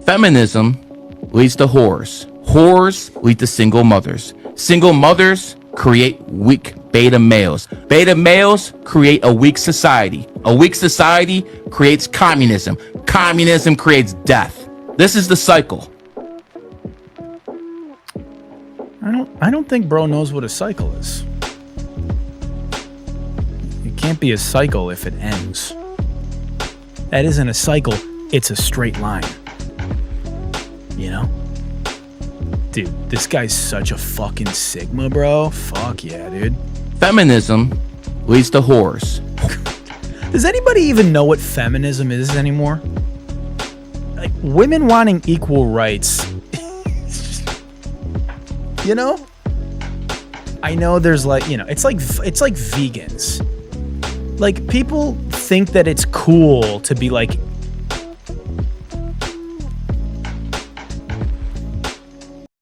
Feminism leads to whores. Whores lead to single mothers. Single mothers create weak beta males. Beta males create a weak society. A weak society creates communism. Communism creates death. This is the cycle. I don't think bro knows what a cycle is. It can't be a cycle if it ends. That isn't a cycle, it's a straight line. You know? Dude, this guy's such a fucking Sigma, bro. Fuck yeah, dude. Feminism leads to whores. Does anybody even know what feminism is anymore? Like, women wanting equal rights. You know? I know there's like, you know, it's like vegans. Like, people think that it's cool to be like